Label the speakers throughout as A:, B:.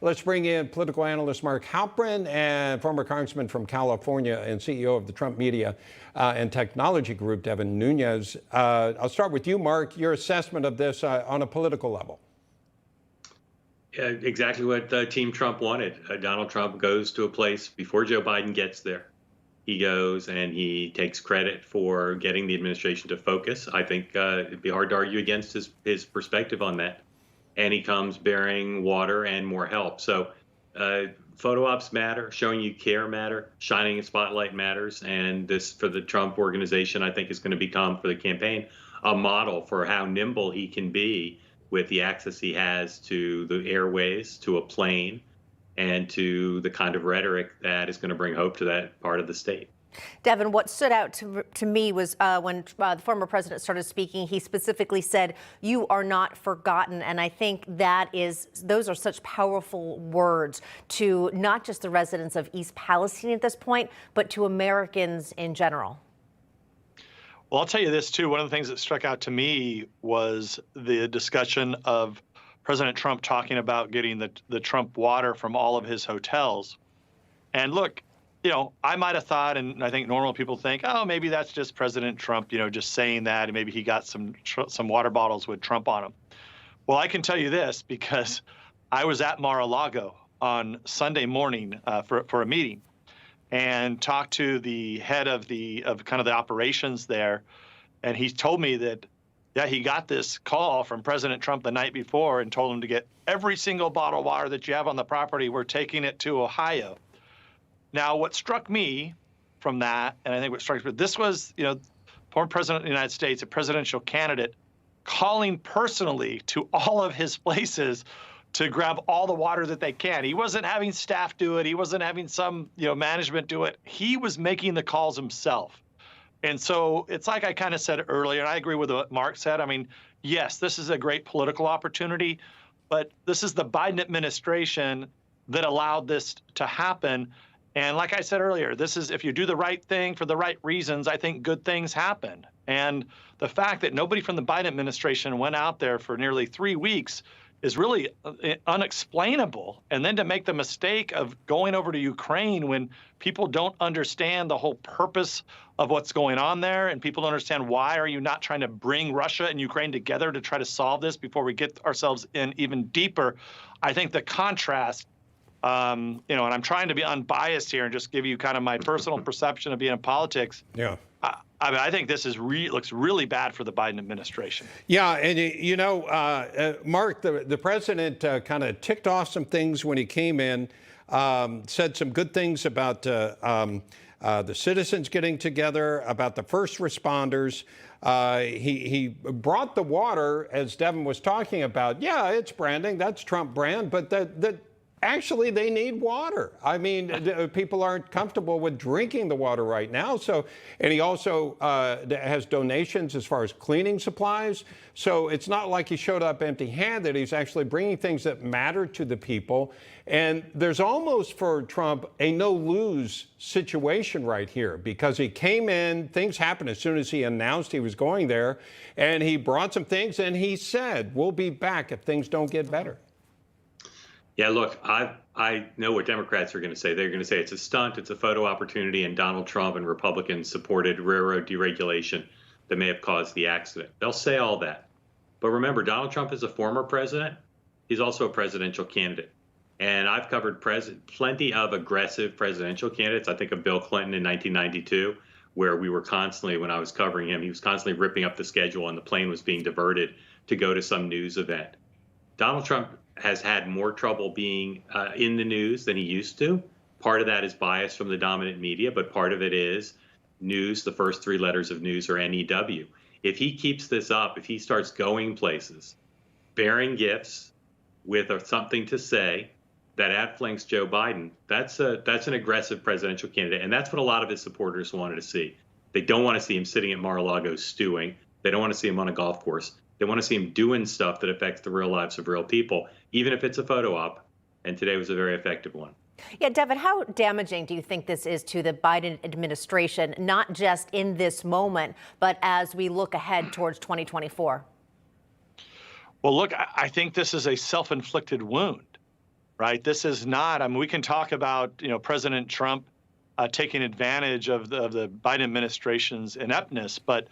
A: Let's bring in political analyst Mark Halperin and former congressman from California and CEO of the Trump Media and Technology Group, Devin Nunes. I'll start with you, Mark, your assessment of this on a political level.
B: Exactly what Team Trump wanted. Donald Trump goes to a place before Joe Biden gets there. He goes and he takes credit for getting the administration to focus. I think it'd be hard to argue against his perspective on that. And he comes bearing water and more help. So photo ops matter, showing you care matter, shining a spotlight matters. And this, for the Trump organization, I think is going to become, for the campaign, a model for how nimble he can be with the access he has to the airways, to a plane, and to the kind of rhetoric that is going to bring hope to that part of the state.
C: Devin, what stood out to me was when the former president started speaking, he specifically said, "You are not forgotten." And I think those are such powerful words to not just the residents of East Palestine at this point, but to Americans in general.
D: Well, I'll tell you this, too. One of the things that struck out to me was the discussion of President Trump talking about getting the Trump water from all of his hotels. And look, I might have thought, and I think normal people think, oh, maybe that's just President Trump, just saying that, and maybe he got some water bottles with Trump on them. Well, I can tell you this because I was at Mar-a-Lago on Sunday morning for a meeting and talked to the head of kind of the operations there, and he told me that he got this call from President Trump the night before and told him to get every single bottle of water that you have on the property. We're taking it to Ohio. Now, what struck me from that, and I think what struck me, this was, former president of the United States, a presidential candidate, calling personally to all of his places to grab all the water that they can. He wasn't having staff do it. He wasn't having some, management do it. He was making the calls himself. And so it's like I kind of said earlier, and I agree with what Mark said. I mean, yes, this is a great political opportunity, but this is the Biden administration that allowed this to happen. And like I said earlier, this is, if you do the right thing for the right reasons, I think good things happen. And the fact that nobody from the Biden administration went out there for nearly 3 weeks is really unexplainable. And then to make the mistake of going over to Ukraine when people don't understand the whole purpose of what's going on there, and people don't understand why are you not trying to bring Russia and Ukraine together to try to solve this before we get ourselves in even deeper. I think the contrast, and I'm trying to be unbiased here and just give you kind of my personal perception of being in politics.
A: Yeah.
D: I think this looks really bad for the Biden administration.
A: Yeah, and Mark, the president kind of ticked off some things when he came in, said some good things about the citizens getting together, about the first responders. He brought the water, as Devin was talking about. Yeah, it's branding, that's Trump brand, but actually, they need water. I mean, people aren't comfortable with drinking the water right now. So, and he also has donations as far as cleaning supplies. So it's not like he showed up empty-handed. He's actually bringing things that matter to the people. And there's almost, for Trump, a no-lose situation right here, because he came in, things happened as soon as he announced he was going there, and he brought some things, and he said, we'll be back if things don't get better.
B: Yeah, look, I know what Democrats are going to say. They're going to say it's a stunt, it's a photo opportunity, and Donald Trump and Republicans supported railroad deregulation that may have caused the accident. They'll say all that. But remember, Donald Trump is a former president. He's also a presidential candidate. And I've covered plenty of aggressive presidential candidates. I think of Bill Clinton in 1992, where we were constantly, when I was covering him, he was constantly ripping up the schedule and the plane was being diverted to go to some news event. Donald Trump has had more trouble being in the news than he used to. Part of that is bias from the dominant media, but part of it is news. The first 3 letters of news are NEW. If he keeps this up, if he starts going places, bearing gifts with something to say that outflanks Joe Biden, that's an aggressive presidential candidate. And that's what a lot of his supporters wanted to see. They don't want to see him sitting at Mar-a-Lago stewing. They don't want to see him on a golf course. They want to see him doing stuff that affects the real lives of real people, even if it's a photo op. And today was a very effective one.
C: Yeah, Devin, how damaging do you think this is to the Biden administration, not just in this moment, but as we look ahead towards 2024?
D: Well, look, I think this is a self-inflicted wound. right? This is not, I mean, we can talk about, President Trump taking advantage of the Biden administration's ineptness, but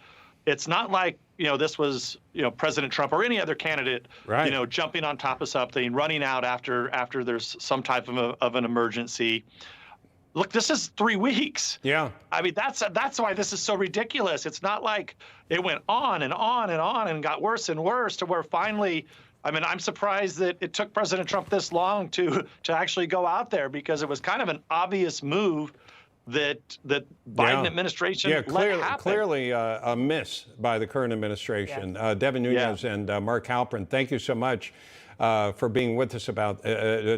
D: it's not like, this was, President Trump or any other candidate,
A: Right.
D: jumping on top of something, running out after there's some type of an emergency. Look, this is 3 weeks.
A: Yeah.
D: I mean, that's why this is so ridiculous. It's not like it went on and on and on and got worse and worse to where finally, I mean, I'm surprised that it took President Trump this long to actually go out there, because it was kind of an obvious move that Biden administration let happen.
A: Clearly a miss by the current administration. Devin Nunes and Mark Halperin, thank you so much for being with us about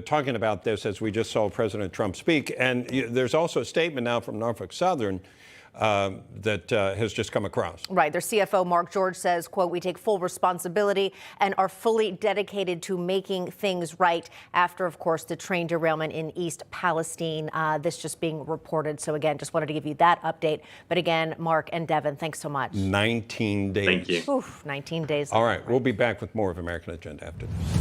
A: talking about this as we just saw President Trump speak. And there's also a statement now from Norfolk Southern that has just come across.
C: Right. Their CFO, Mark George, says, quote, "We take full responsibility and are fully dedicated to making things right," after, of course, the train derailment in East Palestine. This just being reported. So, again, just wanted to give you that update. But again, Mark and Devin, thanks so much.
A: 19 days.
B: Thank you.
C: Oof, 19 days.
A: All right. We'll be back with more of American Agenda after this.